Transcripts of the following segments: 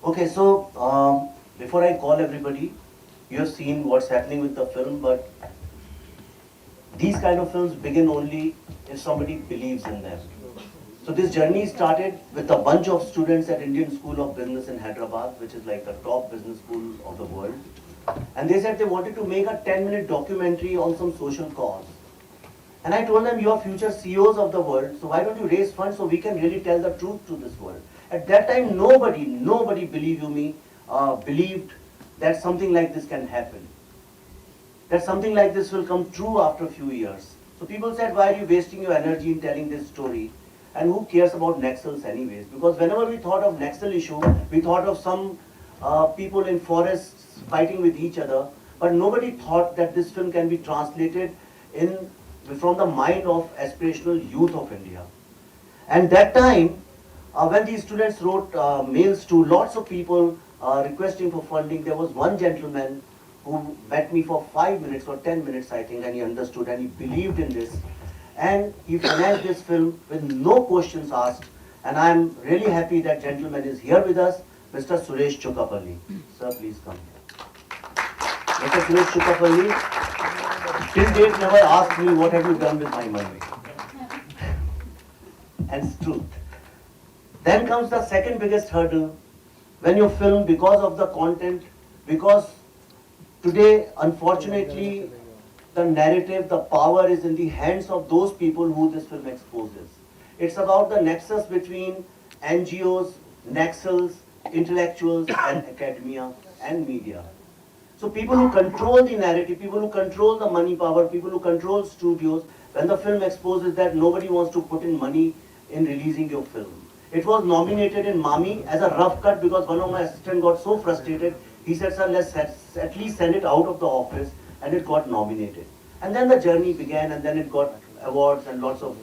Okay, so before I call everybody, you have seen what's happening with the film, but these kind of films begin only if somebody believes in them. So this journey started with a bunch of students at Indian School of Business in Hyderabad, which is like the top business school of the world. And they said they wanted to make a 10-minute documentary on some social cause. And I told them, you are future CEOs of the world, so why don't you raise funds so we can really tell the truth to this world? At that time, nobody, believe you me, believed that something like this can happen. That something like this will come true after a few years. So people said, why are you wasting your energy in telling this story? And who cares about Naxals anyways? Because whenever we thought of Naxal issue, we thought of some people in forests fighting with each other, but nobody thought that this film can be translated in from the mind of aspirational youth of India. And that time, when these students wrote mails to lots of people requesting for funding, there was one gentleman who met me for 5 minutes or 10 minutes, I think, and he understood and he believed in this. And he financed this film with no questions asked. And I'm really happy that gentleman is here with us, Mr. Suresh Chukapalli. Sir, please come. Mr. Suresh Chukapalli, till date never asked me what have you done with my money. And it's truth. Then comes the second biggest hurdle, when you film because of the content, because today, unfortunately, the narrative, the power is in the hands of those people who this film exposes. It's about the nexus between NGOs, Naxals, intellectuals, and academia and media. So people who control the narrative, people who control the money power, people who control studios, when the film exposes that, nobody wants to put in money in releasing your film. It was nominated in Mami as a rough cut because one of my assistants got so frustrated. He said, sir, let's at least send it out of the office, and it got nominated. And then the journey began, and then it got awards and lots of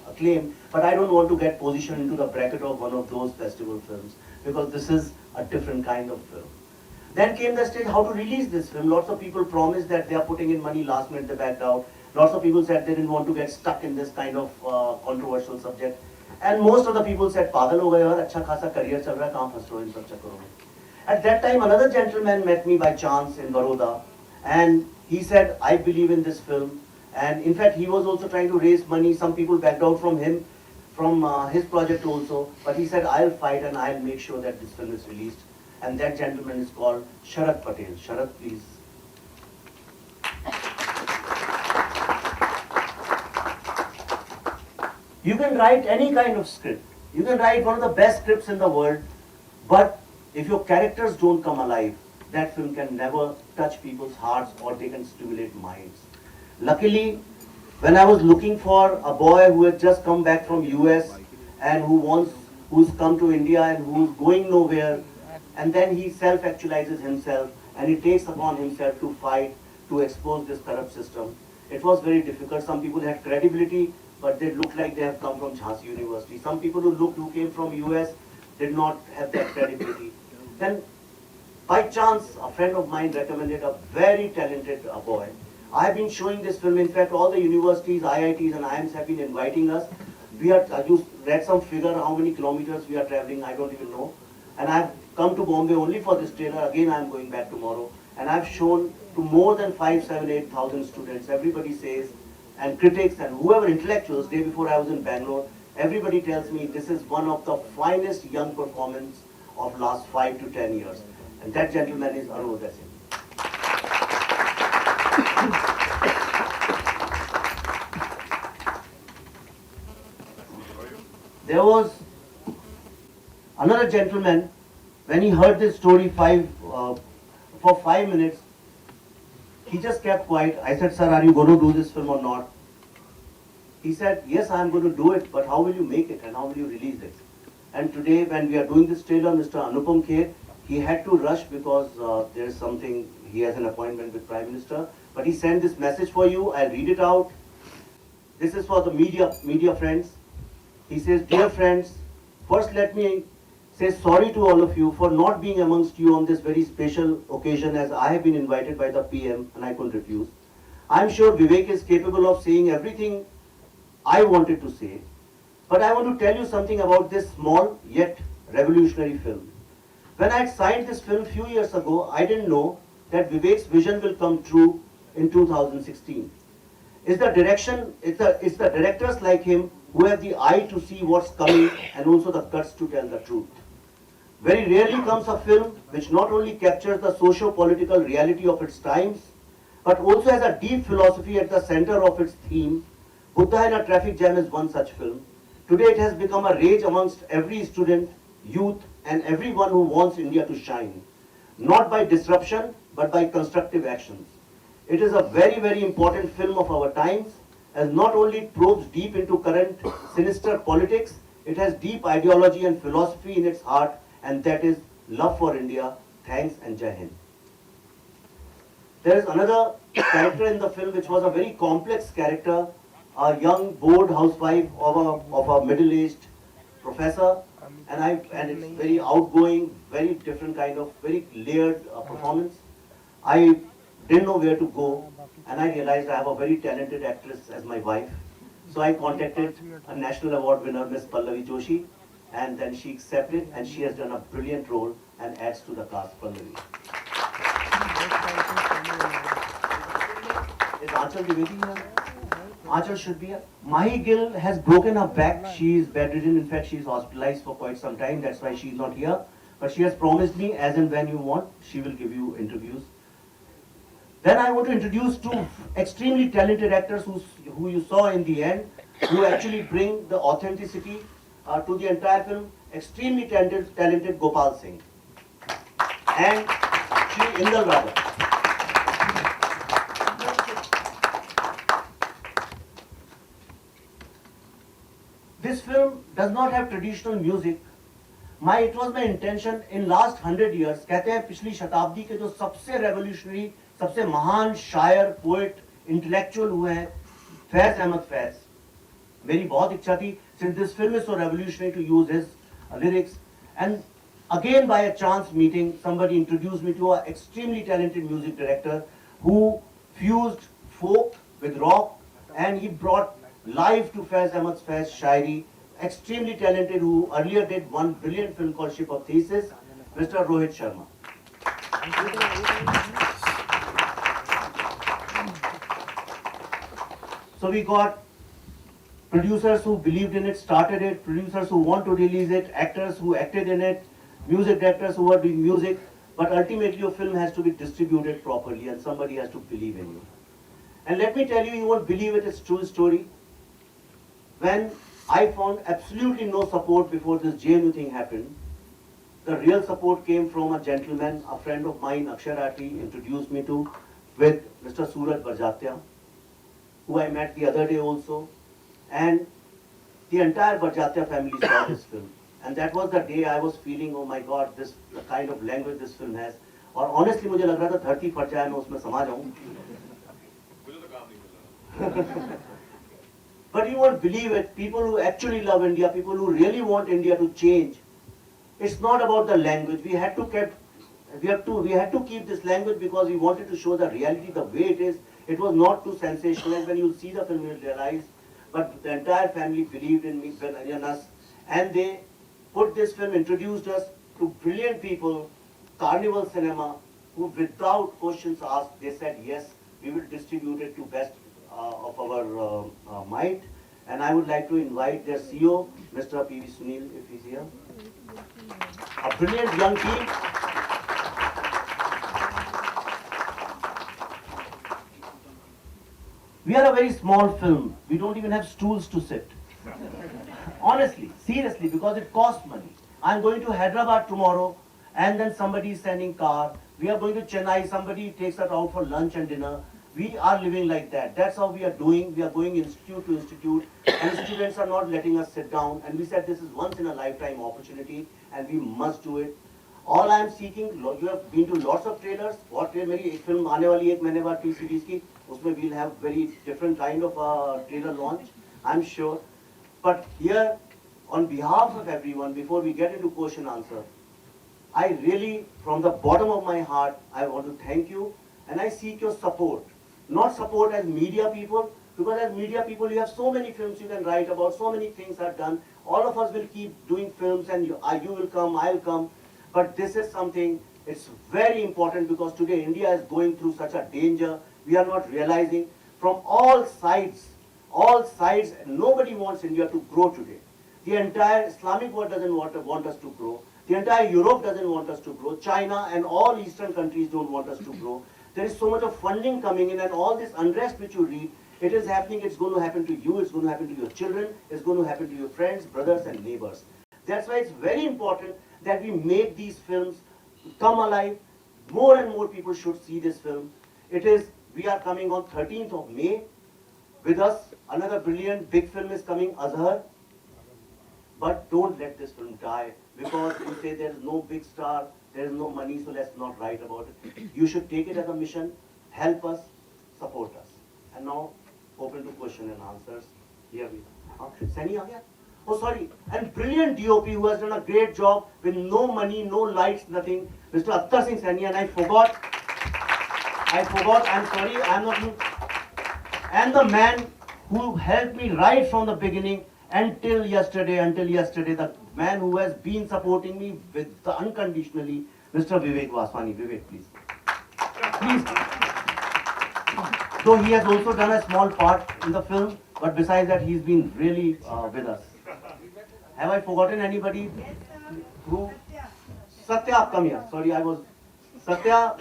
acclaim. But I don't want to get positioned into the bracket of one of those festival films, because this is a different kind of film. Then came the stage how to release this film. Lots of people promised that they are putting in money, last minute they backed out. Lots of people said they didn't want to get stuck in this kind of controversial subject. And most of the people said, पागल हो गए यार, अच्छा खासा career चल रहा है, कहाँ फंस रहे हो इन सब चक्करों में? At that time, another gentleman met me by chance in Baroda, and he said, I believe in this film. And in fact, he was also trying to raise money. Some people backed out from him, from his project also. But he said, I'll fight and I'll make sure that this film is released. And that gentleman is called Sharad Patel. Sharad, please. You can write any kind of script. You can write one of the best scripts in the world, but if your characters don't come alive, that film can never touch people's hearts or they can stimulate minds. Luckily, when I was looking for a boy who had just come back from US and who's come to India and who's going nowhere, and then he self-actualizes himself and he takes upon himself to fight, to expose this corrupt system. It was very difficult. Some people had credibility, but they looked like they have come from Jhansi University. Some people who came from US did not have that credibility. Then, by chance, a friend of mine recommended a very talented boy. I have been showing this film. In fact, all the universities, IITs and IIMs have been inviting us. You read some figure how many kilometers we are traveling, I don't even know. And I have come to Bombay only for this trailer. Again, I am going back tomorrow. And I have shown to more than 5, 7, 8,000 students. Everybody says, and critics and whoever intellectuals, day before I was in Bangalore, everybody tells me this is one of the finest young performances of last 5 to 10 years. And that gentleman is Arun Singh. There was another gentleman, when he heard this story for 5 minutes, he just kept quiet. I said, sir, are you going to do this film or not? He said, yes, I am going to do it, but how will you make it and how will you release it? And today, when we are doing this trailer, Mr. Anupam Kher, he had to rush because there is something, he has an appointment with Prime Minister. But he sent this message for you. I'll read it out. This is for the media friends. He says, dear friends, first let me say sorry to all of you for not being amongst you on this very special occasion, as I have been invited by the PM and I couldn't refuse. I'm sure Vivek is capable of saying everything I wanted to say. But I want to tell you something about this small yet revolutionary film. When I had signed this film few years ago, I didn't know that Vivek's vision will come true in 2016. It's the directors like him who have the eye to see what's coming and also the guts to tell the truth. Very rarely comes a film which not only captures the socio-political reality of its times, but also has a deep philosophy at the center of its theme. Buddha in a Traffic Jam is one such film. Today it has become a rage amongst every student, youth, and everyone who wants India to shine, not by disruption, but by constructive actions. It is a very, very important film of our times, as not only it probes deep into current sinister politics, it has deep ideology and philosophy in its heart, and that is love for India. Thanks and Jai Hind. There is another character in the film which was a very complex character, a young bored housewife of a middle-aged professor, and it's very outgoing, very different kind of, very layered performance. I didn't know where to go, and I realized I have a very talented actress as my wife. So I contacted a national award winner, Miss Pallavi Joshi, and then she accepted, and she has done a brilliant role and adds to the cast. Pallavi. Is Aanchal Dwivedi here? Aanchal should be here. Mahi Gill has broken her back. She is bedridden. In fact, she is hospitalized for quite some time. That's why she is not here. But she has promised me, as and when you want, she will give you interviews. Then I want to introduce two extremely talented actors who you saw in the end, who actually bring the authenticity to the entire film. Extremely talented Gopal Singh and Shri Indal Raja. This film does not have traditional music. It was my intention in last 100 years, कहते हैं पिछली शताब्दी के जो सबसे revolutionary, सबसे महान शायर, पोएट, इंटेलेक्चुअल हुए हैं, फैज अहमद फैज. मेरी बहुत इच्छा थी, since this film is so revolutionary, to use his lyrics. And again, by a chance meeting, somebody introduced me to an extremely talented music director who fused folk with rock, and he brought live to Faiz Ahmad Faiz Shairi, extremely talented, who earlier did one brilliant film called Ship of Theseus, Mr. Rohit Sharma. So we got producers who believed in it, started it, producers who want to release it, actors who acted in it, music directors who are doing music, but ultimately your film has to be distributed properly and somebody has to believe in you. And let me tell you, you won't believe it, it's true story. When I found absolutely no support before this JNU thing happened, the real support came from a gentleman, a friend of mine, Akshay Rathi, introduced me to, with Mr. Suraj Barjatya, who I met the other day also. And the entire Barjatya family saw this film. And that was the day I was feeling, oh my God, this the kind of language this film has. और honestly मुझे लग रहा था धरती फट जाए मैं उसमें समा जाऊं. But you won't believe it, people who actually love India, people who really want India to change, it's not about the language. We had to keep this language because we wanted to show the reality the way it is. It was not too sensational. When you see the film, you'll realize. But the entire family believed in me, in us, and they put this film, introduced us to brilliant people, Carnival Cinema, who without questions asked, they said yes, we will distribute it to best of our might. And I would like to invite their CEO, Mr. P.V. Sunil, if he's here. A brilliant young team. We are a very small film. We don't even have stools to sit. Honestly, seriously, because it costs money. I'm going to Hyderabad tomorrow, and then somebody is sending car. We are going to Chennai, somebody takes us out for lunch and dinner. We are living like that. That's how we are doing. We are going institute to institute, and students are not letting us sit down. And we said this is once in a lifetime opportunity, and we must do it. All I am seeking, you have been to lots of trailers. What मेरी एक film आने वाली है एक महीने बाद T-series की, उसमें we'll have very different kind of trailer launch, I'm sure. But here, on behalf of everyone, before we get into question answer, I really, from the bottom of my heart, I want to thank you, and I seek your support. Not support as media people, because as media people you have so many films you can write about, so many things are done. All of us will keep doing films, and you will come, I'll come. But this is something, it's very important because today India is going through such a danger. We are not realizing from all sides, nobody wants India to grow today. The entire Islamic world doesn't want us to grow. The entire Europe doesn't want us to grow. China and all Eastern countries don't want us to grow. There is so much of funding coming in, and all this unrest which you read, it is happening, it's going to happen to you, it's going to happen to your children, it's going to happen to your friends, brothers and neighbors. That's why it's very important that we make these films come alive. More and more people should see this film. We are coming on 13th of May. With us, another brilliant big film is coming, Azhar. But don't let this film die, because you say there is no big star, there is no money, so let's not write about it. You should take it as a mission, help us, support us. And now, open to question and answers. Here we are. Sani aa gaya? Oh, sorry. And brilliant DOP who has done a great job with no money, no lights, nothing. Mr. Akhtar Singh Sani, and I forgot, I'm sorry, I'm not you. And the man who helped me right from the beginning until yesterday, the man who has been supporting me unconditionally, Mr. Vivek Vaswani. Vivek, please. Please. So he has also done a small part in the film, but besides that, he's been really with us. Have I forgotten anybody? Who? Satya, come here. Sorry, Satya,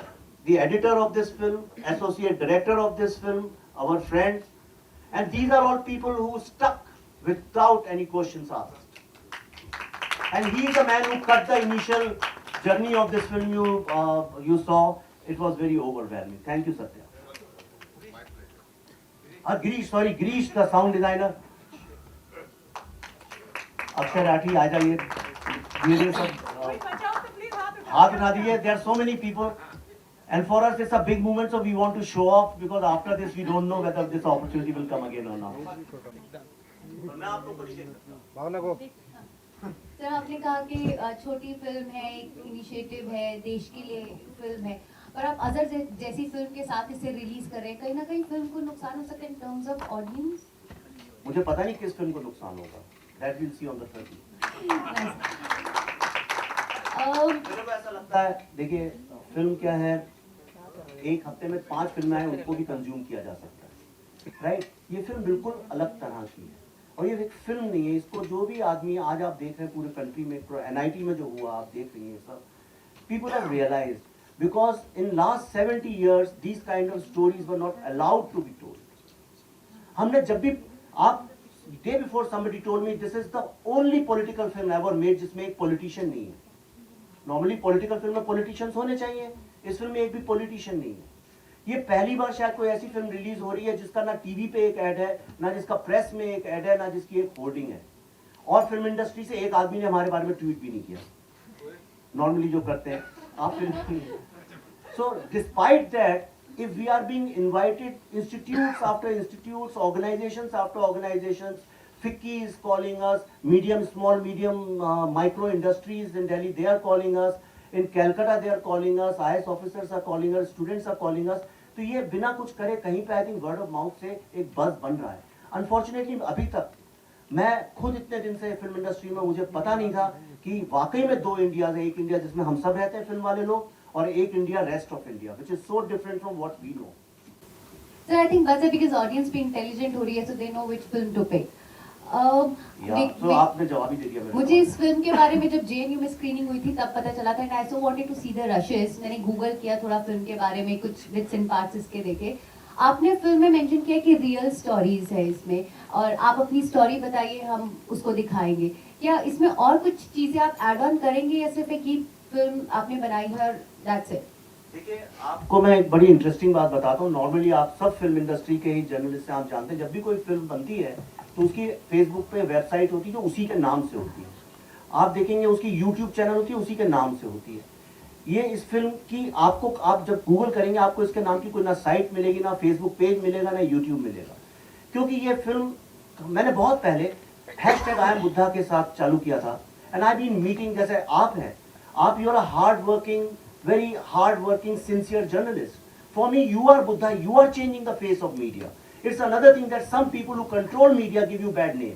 the editor of this film, associate director of this film, our friends. And these are all people who stuck without any questions asked. And he is the man who cut the initial journey of this film you saw. It was very overwhelming. Thank you, Satya. Girish, the sound designer. Akshay Rathi, aa jaiye. ये सब हाथ उठा दिए. There are so many people, and for us it's a big moment, so we want to show off, because after this we don't know whether this opportunity will come again or not. मैं आप लोगों को नहीं देख सकता. भावना को. Sir, आपने कहा कि छोटी फिल्म है, एक इनिशिएटिव है, देश के लिए फिल्म है, पर आप अजहर जैसी फिल्म के साथ इसे रिलीज कर रहे हैं, कहीं ना कहीं फिल्म को नुकसान हो सकता है इन टर्म्स ऑफ ऑडियंस? मुझे पता नहीं किस फिल्म को नुकसान होगा. That we'll see on the 30th. मेरे को ऐसा लगता है, देखिए फिल्म क्या है, एक हफ्ते में 5 फिल्में हैं, उनको भी कंज्यूम किया जा सकता है, राइट? ये फिल्म बिल्कुल अलग तरह की है, और ये एक फिल्म नहीं है. इसको जो भी आदमी आज आप देख रहे हैं पूरे कंट्री में, NIT में जो हुआ आप देख रही हैं सब, people have realized, because in last 70 years these kind of stories were not allowed to be told. हमने जब भी आप day before somebody told me this is the only political film ever made जिसमें एक politician नहीं है. Normally political film में politicians होने चाहिए, इस फिल्म में एक भी politician नहीं है. ये पहली बार शायद कोई ऐसी फिल्म रिलीज हो रही है जिसका ना टीवी पे एक ऐड है, ना जिसका प्रेस में एक ऐड है, ना जिसकी एक होर्डिंग है. और फिल्म इंडस्ट्री से एक आदमी ने हमारे बारे में ट्वीट भी नहीं किया, नॉर्मली जो करते हैं आप film. So despite that, if we are being invited, institutes after institutes, organizations after organizations, FICCI is calling us, small medium micro industries in Delhi, they are calling us, in Calcutta they are calling us, IAS officers are calling us, students are calling us. तो ये बिना कुछ करे कहीं पे I think word of mouth से एक buzz बन रहा है. अनफॉर्चुनेटली अभी तक मैं खुद इतने दिन से फिल्म इंडस्ट्री में, मुझे पता नहीं था कि वाकई में 2 इंडियाज है. एक इंडिया जिसमें हम सब रहते हैं फिल्म वाले लोग, और एक India rest of India, which is so different from what we know. Sir, I think that's because audience भी intelligent हो रही है, so they know which film to pick. So आपने जवाब ही दे दिया. मुझे इस फिल्म के बारे में जब JNU में स्क्रीनिंग हुई थी तब पता चला था, and I so wanted to see the rushes. मैंने गूगल किया थोड़ा फिल्म के बारे में, कुछ बिट्स एंड पार्ट्स इसके देखे. आपने फिल्म में मेंशन किया कि रियल स्टोरीज है इसमें, और आप अपनी स्टोरी बताइए, हम उसको दिखाएंगे. क्या इसमें और कुछ चीजें आप ऐड ऑन करेंगे, या सिर्फ एक ही फिल्म आपने बनाई है और दैट्स इट? देखिए, आपको मैं एक बड़ी इंटरेस्टिंग बात बताता हूँ. नॉर्मली आप सब फिल्म इंडस्ट्री के ही जर्नलिस्ट हैं, आप जानते हैं जब भी कोई फिल्म बनती है तो उसकी फेसबुक पे वेबसाइट होती है जो उसी के नाम से होती है. आप देखेंगे उसकी यूट्यूब चैनल होती है, उसी के नाम से होती है. ये इस फिल्म की आपको, आप जब गूगल करेंगे आपको इसके नाम की कोई ना साइट मिलेगी, ना फेसबुक पेज मिलेगा, ना यूट्यूब मिलेगा. क्योंकि ये फिल्म मैंने बहुत पहले #IamBuddha के साथ चालू किया था. एंड आई बीन मीटिंग, जैसे आप हैं, आप you are a hard working, very hard working, sincere journalist. For me, you are Buddha, you are changing the face of media. It's another thing that some people who control media give you bad name.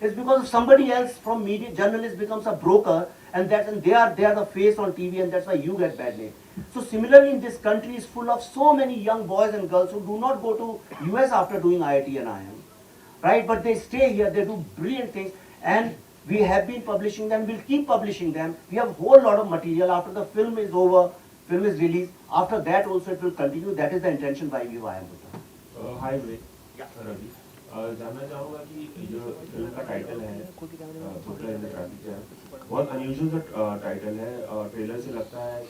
It's because if somebody else from media, journalist becomes a broker and they are the face on TV, and that's why you get bad name. So similarly, in this country is full of so many young boys and girls who do not go to US after doing IIT and IIM, right? But they stay here, they do brilliant things, and we have been publishing them, we'll keep publishing them. We have a whole lot of material after the film is over, film is released. After that also it will continue. That is the intention why we IIM Buddha. हाय विवेक, रवि, जानना चाहूँगा कि जो film का title है पुतला in the traffic jam, बहुत unusual title है और ट्रेलर से लगता है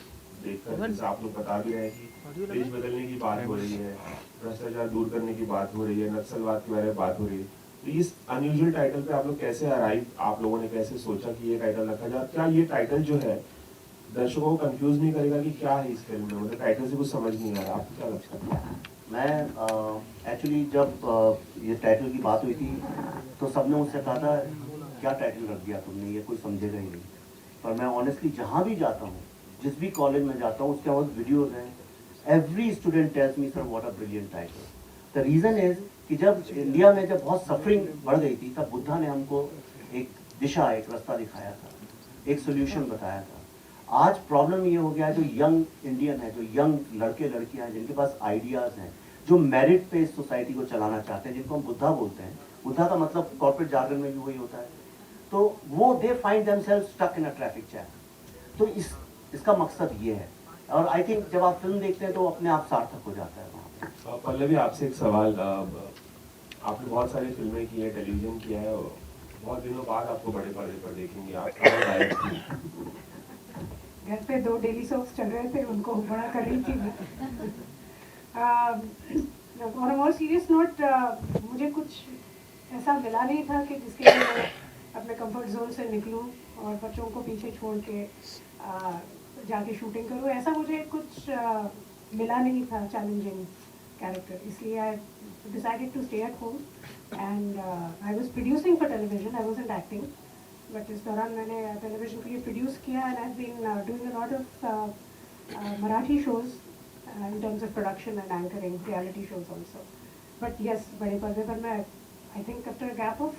देखकर, जैसे आप लोग बता भी रहे हैं कि देश बदलने की बात हो रही है, भ्रष्टाचार दूर करने की बात हो रही है, नक्सलवाद के बारे में बात हो रही है। तो इस अनयूजुअल टाइटल पे आप लोग कैसे अराइव, आप लोगों ने कैसे सोचा कि ये टाइटल रखा जाए? क्या ये टाइटल जो है दर्शकों को कंफ्यूज नहीं करेगा कि क्या है इस फिल्म में? मतलब टाइटल से कुछ समझ नहीं आ रहा, आपको क्या लगता है? मैं एक्चुअली जब ये टाइटल की बात हुई थी तो सबने मुझसे कहा था क्या टाइटल रख दिया तुमने, ये कोई समझेगा ही नहीं। पर मैं ऑनेस्टली जहाँ भी जाता हूँ, जिस भी कॉलेज में जाता हूँ, उसके बाद वीडियोज हैं, every student tells me sir what a brilliant title. The reason is कि जब इंडिया में जब बहुत सफरिंग बढ़ गई थी तब बुद्धा ने हमको एक दिशा, एक रास्ता दिखाया था, एक सोल्यूशन बताया था। आज प्रॉब्लम ये हो गया है, जो यंग इंडियन है, जो यंग लड़के लड़कियां हैं जिनके पास आइडियाज़ हैं, जो मेरिट पे इस सोसाइटी को चलाना चाहते हैं, जिनको हम बुद्धा बोलते हैं, बुद्धा का मतलब कॉर्पोरेट जार्गन में भी वही होता है, तो वो they find themselves stuck in a traffic jam. तो इसका मकसद ये है, और आई थिंक जब आप फिल्म देखते हैं तो अपने आप सार्थक हो जाता है वहाँ पे। पल्लवी, आपसे एक सवाल, आपने बहुत सारी फिल्में की है, टेलीविजन किया है, बहुत दिनों बाद आपको बड़े पर्दे पर देखेंगे, आप घर पे 2 डेली सोप्स चल रहे थे, उनको बड़ा कर रही थी मैं। On a more serious note, मुझे कुछ ऐसा मिला नहीं था कि जिसके लिए मैं अपने कंफर्ट जोन से निकलूं और बच्चों को पीछे छोड़ के जाके शूटिंग करूं। ऐसा मुझे कुछ मिला नहीं था चैलेंजिंग कैरेक्टर, इसलिए I decided to stay at home and I was producing for television, I wasn't acting. But इस दौरान मैंने टेलीविजन के लिए प्रोड्यूस किया and I have been doing a lot of Marathi shows in terms of production and anchoring reality shows also. But yes, बड़े पर्दे पर मैं I think after a gap of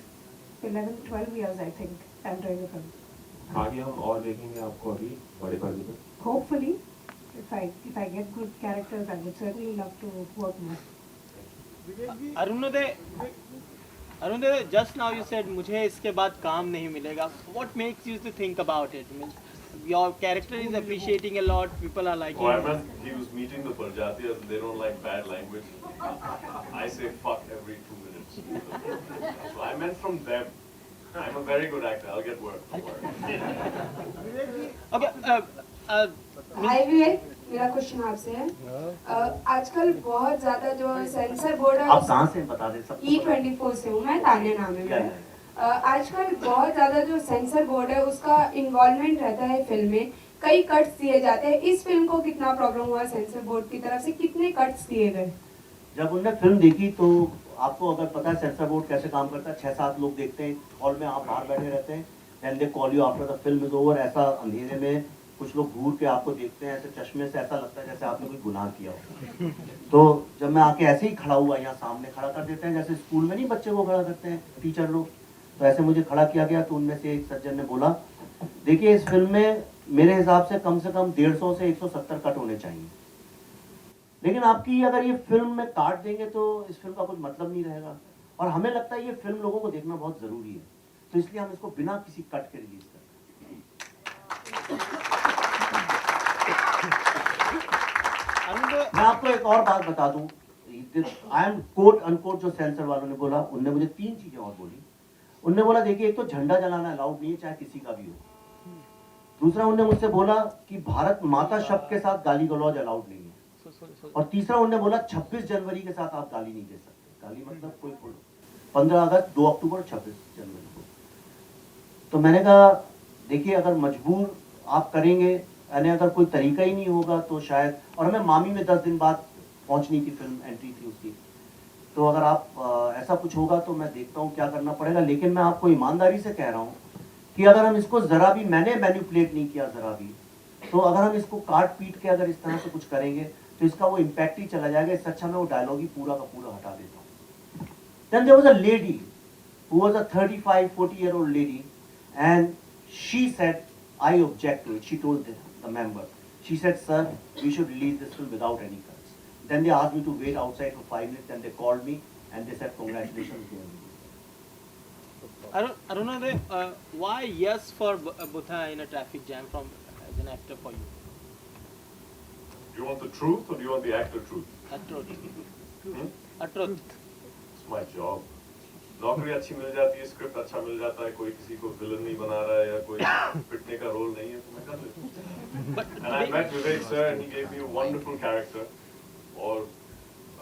11-12 years I think I'm doing a film. आगे हम और देखेंगे आपको अभी बड़े पर्दे पर? Hopefully, if I get good characters, I would certainly love to work more. Arunodaya, just now you said मुझे इसके बाद काम नहीं मिलेगा. What makes you to think about it? Your character is appreciating a lot. People are liking it. He was meeting the Parjatiyas and they don't like bad language. I say fuck every 2 minutes. So I meant from them. I'm a very good actor. I'll get work. Don't worry. Okay. हाय विवेक, मेरा question आपसे है। आजकल बहुत ज्यादा जो sensor board है, आप कहाँ से बता दें सब? E24 से हूँ मैं, तान्या नाम है मेरा। आजकल बहुत ज्यादा जो सेंसर बोर्ड है उसका इन्वॉल्वमेंट रहता है फिल्म में, कई कट्स दिए जाते हैं। इस फिल्म को कितना प्रॉब्लम हुआ सेंसर बोर्ड की तरफ से, कितने कट्स दिए गए? जब उनने फिल्म देखी तो आपको अगर पता है सेंसर बोर्ड कैसे काम करता है, 6-7 लोग देखते हैं हॉल में, आप बाहर बैठे रहते हैं, and they call you after the film is over. ऐसा अंधेरे में कुछ लोग घूर के आपको देखते हैं, ऐसे चश्मे से, ऐसा लगता है जैसे आपने कोई गुनाह किया हो। तो जब मैं आके ऐसे ही खड़ा हुआ, यहाँ सामने खड़ा कर देते हैं, जैसे स्कूल में नहीं बच्चे को खड़ा करते हैं टीचर लोग, तो ऐसे मुझे खड़ा किया गया। तो उनमें से एक सज्जन ने बोला, देखिए इस फिल्म में मेरे हिसाब से कम 150 से 170 कट होने चाहिए, लेकिन आपकी अगर ये फिल्म में काट देंगे तो इस फिल्म का कुछ मतलब नहीं रहेगा, और हमें लगता है ये फिल्म लोगों को देखना बहुत जरूरी है, तो इसलिए हम इसको बिना किसी कट के रिलीज करते हैं। मैं आपको एक और बात बता दूं, आई एम कोट अनकोट, जो सेंसर वालों ने बोला, उनने मुझे 3 चीजें और बोली। उनने बोला, देखिए एक तो झंडा जलाना अलाउड नहीं है, चाहे किसी का भी हो। दूसरा, उनने मुझसे बोला कि भारत माता शब्द के साथ गाली गलौज अलाउड नहीं है। और तीसरा, उन्होंने बोला 26 जनवरी के साथ आप गाली नहीं दे सकते। गाली मतलब कोई बोलो 15 अगस्त, 2 अक्टूबर, 26 जनवरी को। तो मैंने कहा, देखिए अगर मजबूर आप करेंगे, यानी अगर कोई तरीका ही नहीं होगा तो शायद, और हमें मामी में 10 दिन बाद पहुंचनी थी, फिल्म एंट्री थी उसकी, तो अगर आप ऐसा कुछ होगा तो मैं देखता हूँ क्या करना पड़ेगा। लेकिन मैं आपको ईमानदारी से कह रहा हूँ कि अगर हम इसको जरा भी, मैंने मैनिपुलेट नहीं किया जरा भी, तो अगर हम इसको काट पीट के अगर इस तरह से कुछ करेंगे तो इसका वो इम्पैक्ट ही चला जाएगा। इससे अच्छा मैं वो डायलॉग ही पूरा का पूरा हटा देता हूँ। Then there was a lady who was a 35-40-year-old lady, and she said I object to it. She told the member. She said, sir, we should release this film without any cuts. Then they asked me to wait outside for 5 minutes. Then they called me and they said, congratulations. I don't know why yes for Buddha in a traffic jam from as an actor for you. Do you want the truth or do you want the actor truth? A truth. Hmm? A truth. It's my job. नौकरी अच्छी मिल जाती है, script अच्छा मिल जाता है, कोई किसी को विलन नहीं बना रहा है या कोई पिटने का रोल नहीं है तो मैं कर लेता हूँ. And I met Vivek sir and he gave me a wonderful character. और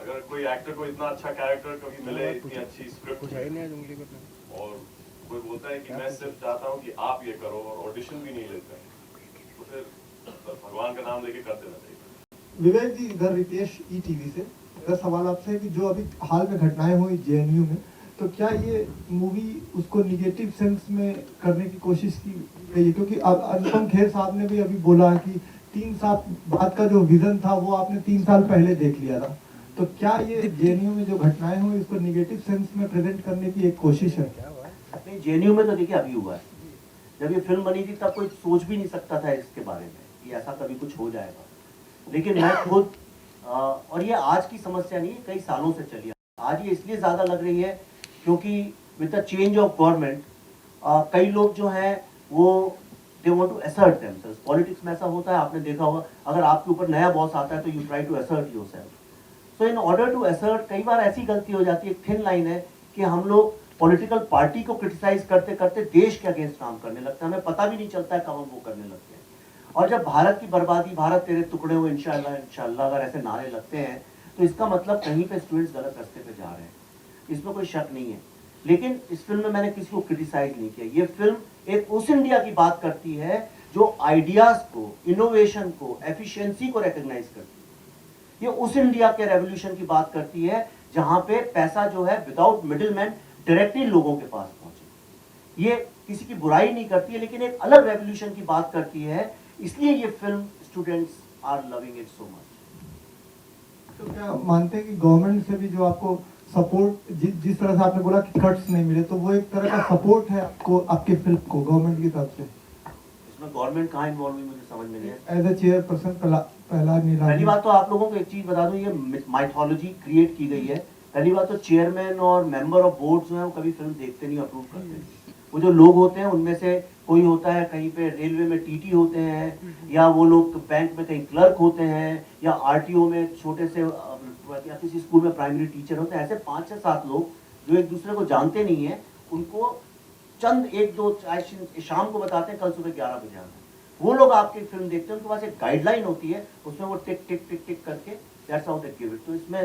अगर कोई एक्टर को इतना अच्छा कैरेक्टर कभी मिले, इतनी अच्छी स्क्रिप्ट और कोई बोलता है कि मैं सिर्फ चाहता हूँ कि आप ये करो और ऑडिशन भी नहीं लेते हैं, तो फिर भगवान का नाम लेके कर देना चाहिए. विवेक जी, इधर रितेश ईटीवी से मेरा सवाल आपसे है कि जो अभी हाल में घटनाएं हुई जेएनयू में, तो क्या ये मूवी उसको निगेटिव सेंस में करने की कोशिश की गई है? क्योंकि अनुपम खेर साहब ने भी अभी बोला कि 3 साल बाद का जो विजन था वो आपने 3 साल पहले देख लिया था, तो क्या ये जेएनयू में जो घटनाएं हुई उसको निगेटिव सेंस में प्रेजेंट करने की एक कोशिश है? नहीं, जेएनयू में तो देखिए अभी हुआ है. जब ये फिल्म बनी थी तब कोई सोच भी नहीं सकता था इसके बारे में कि ऐसा कभी कुछ हो जाएगा. लेकिन मैं खुद और ये आज की समस्या नहीं है, कई सालों से चली है. आज ये इसलिए ज़्यादा लग रही है क्योंकि with the change of government कई लोग जो हैं वो they want to assert themselves. Politics में ऐसा होता है, आपने देखा होगा, अगर आपके ऊपर नया बॉस आता है तो you try to assert yourself. So in order to assert कई बार ऐसी गलती हो जाती है, एक थिन लाइन है कि हम लोग पॉलिटिकल पार्टी को क्रिटिसाइज करते करते देश के अगेंस्ट काम करने लगते हैं. हमें पता भी नहीं चलता है कब हम वो करने लगते हैं. और जब भारत की बर्बादी, भारत तेरे टुकड़े हुए इंशाल्लाह इंशाल्लाह अगर ऐसे नारे लगते हैं तो इसका मतलब कहीं पे स्टूडेंट्स गलत रास्ते पे जा रहे हैं, इसमें कोई शक नहीं है. लेकिन इस फिल्म में मैंने किसी को क्रिटिसाइज नहीं किया. ये फिल्म एक उस इंडिया की बात करती है जो आइडियाज को, इनोवेशन को, एफिशिएंसी को रिकॉग्नाइज करती है. ये उस इंडिया के रेवोल्यूशन की बात करती है जहां पे पैसा जो है विदाउट मिडिलमैन डायरेक्टली लोगों के पास पहुंचे. ये किसी की बुराई नहीं करती है, लेकिन एक अलग रेवोल्यूशन की बात करती है. इसलिए ये film students are loving it so much. तो क्या मानते हैं कि गवर्नमेंट से भी जो आपको सपोर्ट, जिस तरह से आपने बोला कि कट्स नहीं मिले, तो वो एक तरह का सपोर्ट है आपको, आपके फिल्म को गवर्नमेंट की तरफ से? इसमें गवर्नमेंट कहाँ इन्वॉल्व हुई मुझे समझ में नहीं है. एज ए चेयरपर्सन पहला नीला. पहली बात तो आप लोगों को एक चीज बता दूं, ये माइथोलॉजी क्रिएट की गई है. पहली बात तो चेयरमैन और मेंबर ऑफ बोर्ड जो है वो कभी फिल्म देखते नहीं, अप्रूव करते नहीं. वो जो लोग होते हैं उनमें से कोई होता है कहीं पे रेलवे में टीटी होते हैं, या वो लोग बैंक में कहीं क्लर्क होते हैं, या आरटीओ में छोटे से या किसी स्कूल में प्राइमरी टीचर होते हैं. ऐसे 5 से 7 लोग जो एक दूसरे को जानते नहीं है, उनको चंद 1-2 शाम को बताते हैं कल सुबह 11 बजे आना. वो लोग आपकी फिल्म देखते हैं, उनके पास एक गाइडलाइन होती है, उसमें वो टिक टिक टिक टिक करके that's how they give it. तो इसमें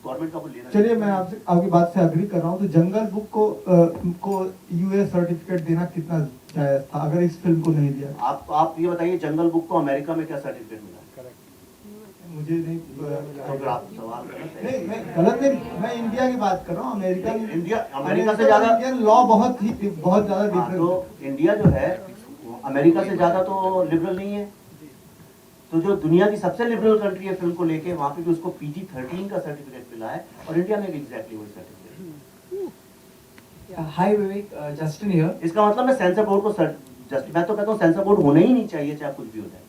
गवर्नमेंट का वो लेना. चलिए, मैं आपसे आपकी बात से एग्री कर रहा हूँ. तो जंगल बुक को यूएस सर्टिफिकेट देना कितना जायज था अगर इस फिल्म को नहीं दिया? आप ये बताइए, जंगल बुक को अमेरिका में क्या सर्टिफिकेट मिला? मुझे नहीं. तो आप सवाल गलत है. नहीं, मैं गलत नहीं, मैं इंडिया की बात कर रहा हूँ. अमेरिका से ज्यादा इंडियन लॉ बहुत ज्यादा डिफरेंट. तो इंडिया जो है अमेरिका से ज्यादा तो लिबरल नहीं है. तो जो दुनिया की सबसे लिबरल कंट्री है फिल्म को लेके, वहाँ पे भी उसको PG-13 का सर्टिफिकेट मिला है, और इंडिया में भी एग्जैक्टली वही certificate. Hi Vivek, Justin here. इसका मतलब मैं सेंसर बोर्ड को मैं तो कहता हूँ सेंसर बोर्ड होना ही नहीं चाहिए, चाहे कुछ भी हो जाए.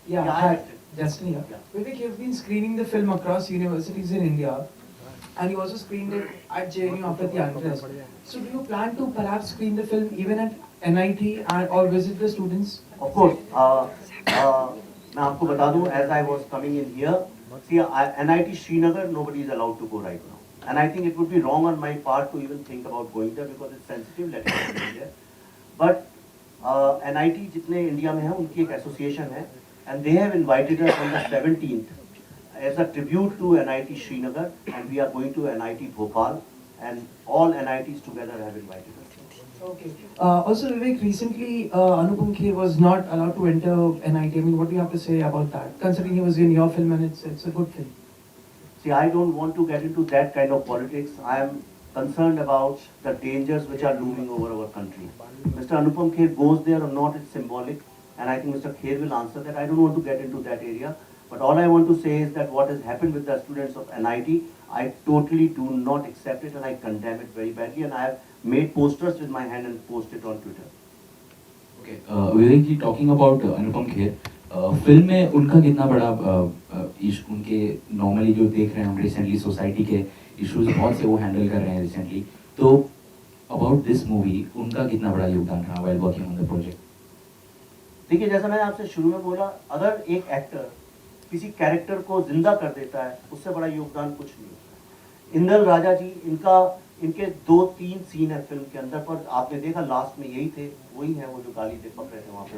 Yeah, क्या hi, है? Justin here. Yeah. Vivek, you've been screening the film across universities in India, and you also screened it at JNU after the unrest. So, do you plan to perhaps screen the film even at NIT or visit the students? Of course. मैं आपको बता दूं, as I was coming in here, see, NIT Srinagar, nobody is allowed to go right now, and I think it would be wrong on my part to even think about going there because it's sensitive. Let me go there. But NIT जितने India में हैं, उनकी एक association है, and they have invited us on the 17th as a tribute to NIT Srinagar, and we are going to NIT Bhopal, and all NITs together have invited us. Okay. Also, Vivek, recently Anupam Kher was not allowed to enter NIT. I mean, what do you have to say about that? Considering he was in your film and it's a good film. See, I don't want to get into that kind of politics. I am concerned about the dangers which are looming over our country. Mr. Anupam Kher goes there or not, it's symbolic, and I think Mr. Kher will answer that. I don't want to get into that area, but all I want to say is that what has happened with the students of NIT, I totally do not accept it, and I condemn it very badly, and I have made posters with my hand and posted on Twitter. Okay, Vivek ji talking about Anupam Kher, film में उनका कितना बड़ा उनके normally जो देख रहे हैं हम रिसेंटली सोसाइटी के इश्यूज बहुत से वो हैंडल कर रहे हैं रिसेंटली, तो अबाउट दिस मूवी उनका कितना बड़ा योगदान रहा while working on the project? देखिए, जैसा मैंने आपसे शुरू में बोला, अगर एक एक्टर किसी कैरेक्टर को जिंदा कर देता है, उससे बड़ा योगदान कुछ नहीं होता। इंदल राजा जी, इनके 2-3 सीन है फिल्म के अंदर, पर आपने देखा लास्ट में यही थे, वही है वो जो गाली दे पक रहे थे वहां पे।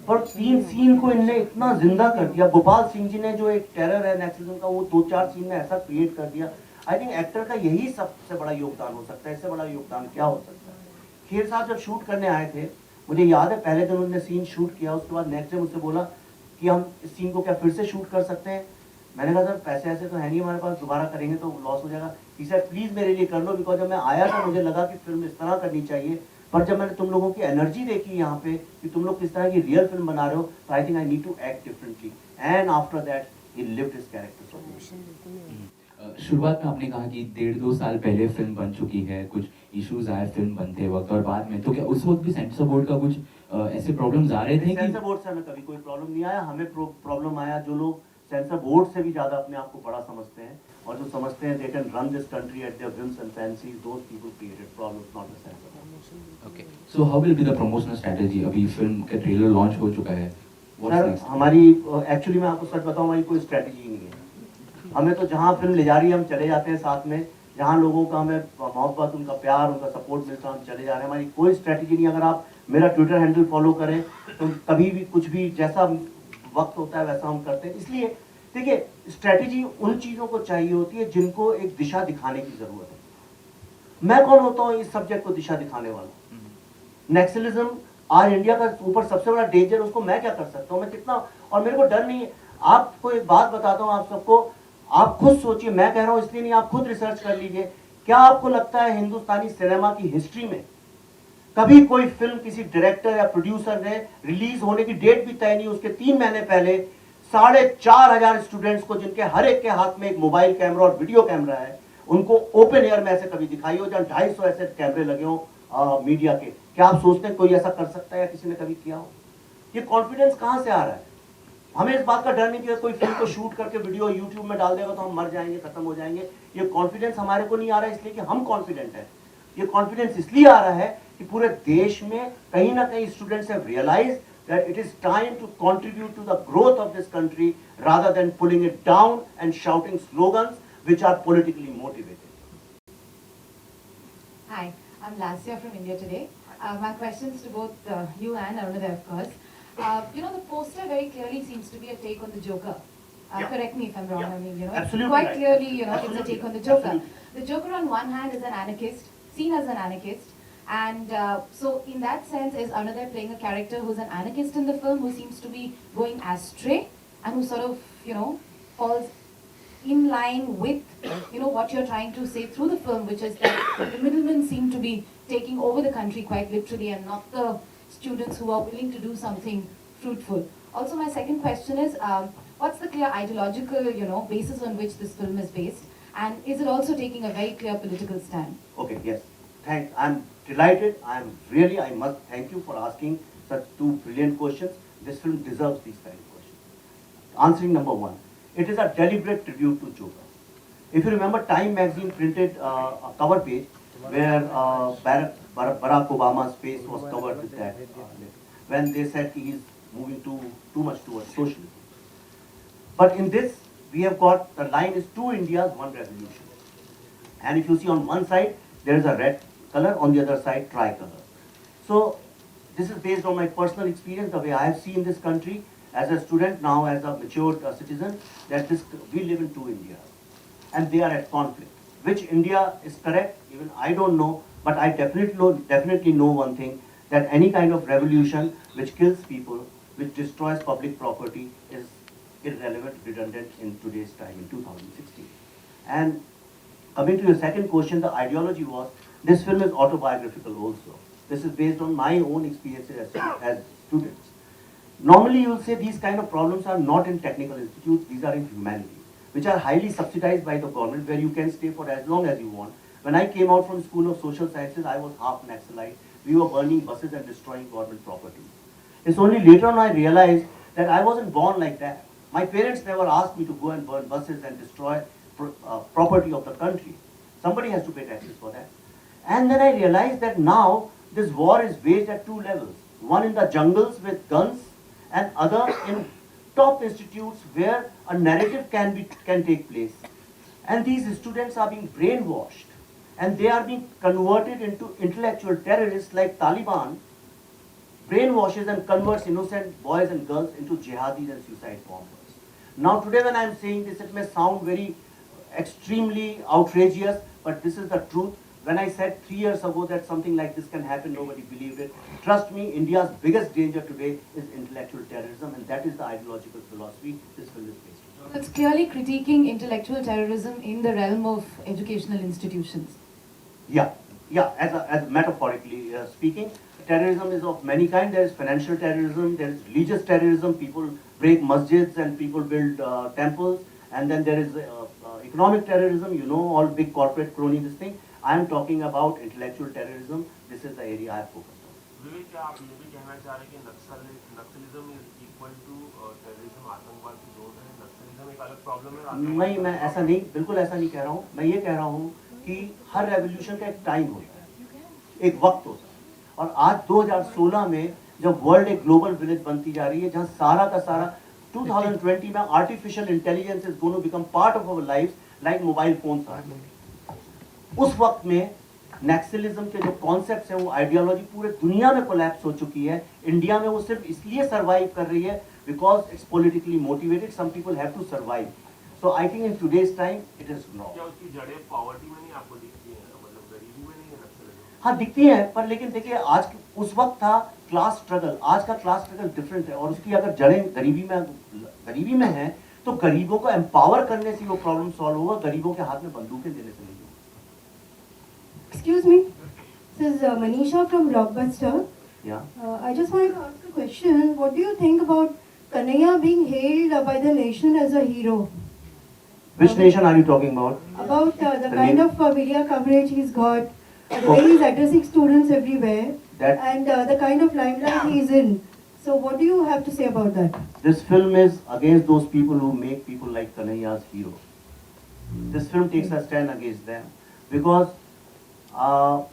पर 3 सीन को इनने इतना जिंदा कर दिया। गोपाल सिंह जी ने जो एक टेरर है नेक्सलिज्म का, वो 2-4 सीन में ऐसा क्रिएट कर दिया। आई थिंक एक्टर का यही सबसे बड़ा योगदान हो सकता है, इससे बड़ा योगदान क्या हो सकता है। खेर साहब जब शूट करने आए थे, मुझे याद है पहले दिन उन्होंने सीन शूट किया, उसके बाद नेक्स्ट डे मुझसे बोला कि हम इस सीन को क्या फिर से शूट कर सकते हैं। मैंने कहा सर पैसे ऐसे तो है नहीं हमारे पास, दोबारा करेंगे तो लॉस हो जाएगा। ही सेड प्लीज मेरे लिए कर लो, बिकॉज जब मैं आया था मुझे लगा कि फिल्म इस तरह करनी चाहिए, पर जब मैंने तुम लोगों की एनर्जी देखी यहाँ पे कि तुम लोग किस तरह की रियल फिल्म बना रहे हो, तो I think I need to act differently, and after that he lived his character. शुरुआत में आपने कहा कि 1.5-2 साल पहले फिल्म बन चुकी है, कुछ इश्यूज आए फिल्म बनते वक्त और बाद में, तो क्या उस वक्त भी सेंसर बोर्ड का कुछ ऐसे प्रॉब्लम्स आ रहे थे? सेंसर बोर्ड से हमें कभी कोई प्रॉब्लम नहीं आया। हमें प्रॉब्लम आया जो लोग सेंसर बोर्ड से भी ज्यादा अपने आप को बड़ा समझते हैं और जो समझते हैं they can run this country at there whims and fancies, those people created problems, not the censor board. Okay, so how will be the promotional strategy? अभी फिल्म का ट्रेलर लॉन्च हो चुका है, सर हमारी एक्चुअली मैं आपको सच बताऊं, हमारी कोई स्ट्रेटजी नहीं है। हमें तो जहां फिल्म ले जा रही है हम चले जाते हैं साथ में, जहां लोगों का हमें मोहब्बत, उनका प्यार, उनका सपोर्ट मिलता है, हम चले जा रहे हैं। हमारी कोई स्ट्रेटजी नहीं। अगर आप मेरा ट्विटर हैंडल फॉलो करें तो कभी भी कुछ भी जैसा वक्त होता है वैसा हम करते हैं। इसलिए देखिए, स्ट्रेटजी उन चीजों को चाहिए होती है जिनको एक दिशा दिखाने की जरूरत है। मैं कौन होता हूँ इस सब्जेक्ट को दिशा दिखाने वाला? नेक्सलिज्म आज इंडिया का ऊपर सबसे बड़ा डेंजर, उसको मैं क्या कर सकता हूँ? मैं कितना, और मेरे को डर नहीं है। आपको एक बात बताता हूँ आप सबको, आप खुद सोचिए, मैं कह रहा हूँ इसलिए नहीं, आप खुद रिसर्च कर लीजिए। क्या आपको लगता है हिंदुस्तानी सिनेमा की हिस्ट्री में कभी कोई फिल्म किसी डायरेक्टर या प्रोड्यूसर ने रिलीज होने की डेट भी तय नहीं, उसके 3 महीने पहले 4,500 स्टूडेंट्स को, जिनके हर एक के हाथ में एक मोबाइल कैमरा और वीडियो कैमरा है, उनको ओपन एयर में ऐसे कभी दिखाई हो जहां 250 ऐसे कैमरे लगे हो मीडिया के? क्या आप सोचते हैं कोई ऐसा कर सकता है या किसी ने कभी किया हो? ये कॉन्फिडेंस कहां से आ रहा है? हमें इस बात का डर नहीं कि कोई फिल्म को शूट करके वीडियो यूट्यूब में डाल देगा तो हम मर जाएंगे, खत्म हो जाएंगे। ये कॉन्फिडेंस हमारे को नहीं आ रहा है इसलिए कि हम कॉन्फिडेंट हैं। ये कॉन्फिडेंस इसलिए आ रहा है कि पूरे देश में कहीं ना कहीं students have realised that it is time to contribute to the growth of this country rather than pulling it down and shouting slogans which are politically motivated. Hi, I'm Lasya from India Today. My questions to both you and Arunadha, of course. The poster very clearly seems to be a take on the Joker. Correct me if I'm wrong. Yeah. I mean, Absolutely quite right. clearly, it's Absolutely. a take on the Joker. Absolutely. The Joker on one hand is an anarchist, seen as an anarchist. And so in that sense, is Arunadha playing a character who's an anarchist in the film, who seems to be going astray and who sort of, falls in line with, what you're trying to say through the film, which is that the middlemen seem to be taking over the country quite literally and not the students who are willing to do something fruitful. Also, my second question is, what's the clear ideological, basis on which this film is based? And is it also taking a very clear political stand? Okay, yes. Thanks. I'm delighted. I must thank you for asking such 2 brilliant questions. This film deserves these kind of questions. Answering number 1, it is a deliberate tribute to Joker. If you remember, Time magazine printed a cover page where Barack Obama's face was covered with that when they said he is moving too much towards socialism. But in this, we have got, the line is 2 Indias, 1 revolution. And if you see on one side, there is a red color, on the other side tricolor. So this is based on my personal experience, the way I have seen this country as a student, now as a matured citizen, that we live in 2 Indias and they are at conflict. Which India is correct, even I don't know, but I definitely know one thing, that any kind of revolution which kills people, which destroys public property, is irrelevant, redundant in today's time, in 2016. And coming to your second question, the ideology was, this film is autobiographical also. This is based on my own experiences as students. Normally you will say these kind of problems are not in technical institutes, these are in humanities, which are highly subsidized by the government, where you can stay for as long as you want. When I came out from School of Social Sciences, I was half Naxalite, we were burning buses and destroying government property. It's only later on I realized that I wasn't born like that. My parents never asked me to go and burn buses and destroy property of the country. Somebody has to pay taxes for that. And then I realized that now this war is waged at two levels. One in the jungles with guns and other in top institutes where a narrative can take place. And these students are being brainwashed and they are being converted into intellectual terrorists like Taliban brainwashes and converts innocent boys and girls into jihadis and suicide bombers. Now today when I am saying this, it may sound very extremely outrageous, but this is the truth. When I said 3 years ago that something like this can happen, nobody believed it. Trust me, India's biggest danger today is intellectual terrorism, and that is the ideological philosophy this film is based on. It's clearly critiquing intellectual terrorism in the realm of educational institutions. Yeah, as metaphorically speaking, terrorism is of many kinds. There is financial terrorism, there is religious terrorism, people break masjids and people build temples, and then there is economic terrorism, all big corporate crony this thing. I am talking about intellectual terrorism. This is the area I have focused on. Vivek, क्या आप ये भी कहना चाह रहे हैं कि Naxalism is equal to terrorism, आतंकवाद की जोड़ है, नक्सलिज्म एक अलग प्रॉब्लम है? नहीं, मैं ऐसा नहीं, बिल्कुल ऐसा नहीं कह रहा हूँ. मैं ये कह रहा हूँ कि हर रेवोल्यूशन का एक टाइम होता है, एक वक्त होता है. और आज 2016 में जब वर्ल्ड एक ग्लोबल विलेज बनती जा रही है, जहाँ सारा का सारा 2020 में artificial intelligence is going to become part of our life like mobile phones are. उस वक्त में नक्सलिज्म के जो कॉन्सेप्ट्स हैं वो आइडियोलॉजी पूरे दुनिया में कोलैप्स हो चुकी है. इंडिया में वो सिर्फ इसलिए सर्वाइव कर रही है because it's politically motivated. Some people have to survive. So I think in today's time it is not. क्या उसकी जड़ें पॉवर्टी में नहीं आपको दिखती हैं, मतलब गरीबी में नहीं है नक्सलिज्म? हाँ, दिखती है, पर लेकिन देखिए आज उस वक्त था क्लास स्ट्रगल, आज का क्लास स्ट्रगल डिफरेंट है. और उसकी अगर जड़ें गरीबी में है तो गरीबों को एम्पावर करने से वो प्रॉब्लम सॉल्व होगा, गरीबों के हाथ में बंदूकें देने से नहीं. Excuse me, this is Manisha from Blockbuster. Yeah. I just wanted to ask a question. What do you think about Kanhaiya being hailed by the nation as a hero? Which nation are you talking about? About the kind of media coverage he's got, the way he's addressing students everywhere, and the kind of limelight he's in. So what do you have to say about that? This film is against those people who make people like Kanhaiya's hero. This film takes a stand against them because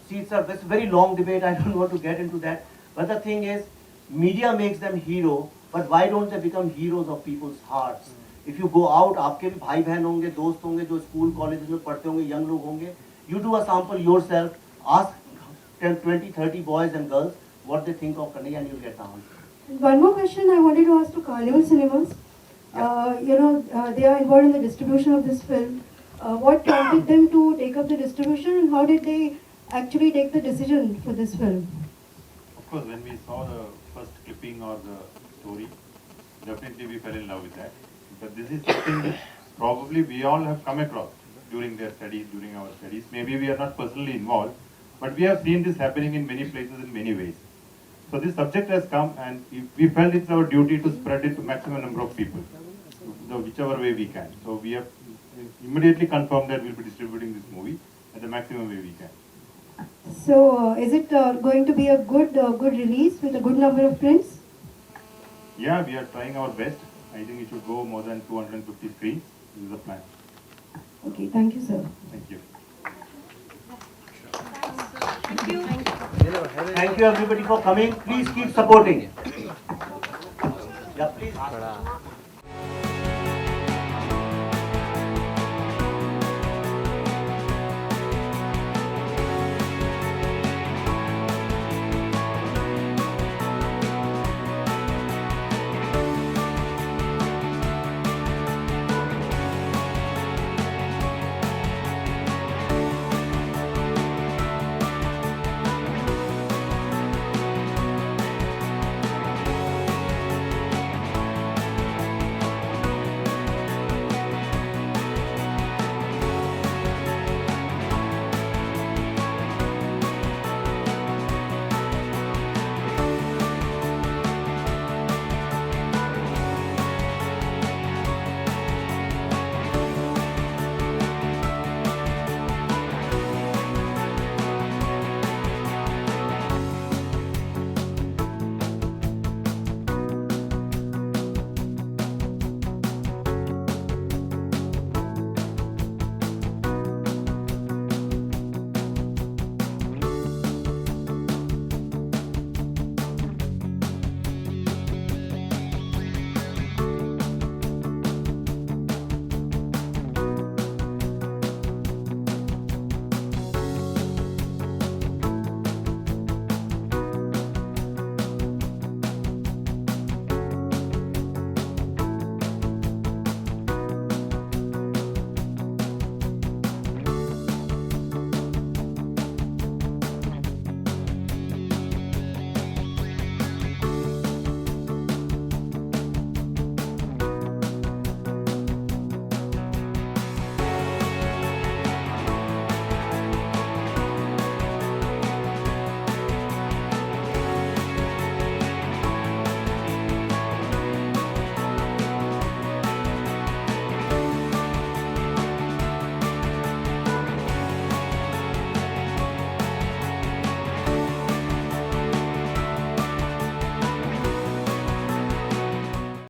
see, it's a very long debate. I don't want to get into that. But the thing is, media makes them hero, but why don't they become heroes of people's hearts? If you go out, आपके भी भाई बहन होंगे, दोस्त होंगे जो school college में पढ़ते होंगे, यंग लोग होंगे. You do a sample yourself, ask 10, 20, 30 boys and girls what they think of Kanhaiya and you'll get the answer. One more question I wanted to ask to Carnival Cinemas. They are involved in the distribution of this film. What prompted them to take up the distribution and how did they actually take the decision for this film? Of course, when we saw the first clipping or the story, definitely we fell in love with that. But this is something that probably we all have come across during our studies. Maybe we are not personally involved, but we have seen this happening in many places in many ways. So this subject has come and we felt it's our duty to spread it to maximum number of people, whichever way we can. So we have immediately confirmed that we'll be distributing this movie at the maximum way we can. So is it going to be a good release with a good number of prints? Yeah, we are trying our best. I think it should go more than 250 screens. This is the plan. Okay, thank you, sir. Thank you. Thank you everybody for coming. Please keep supporting. Yeah, please.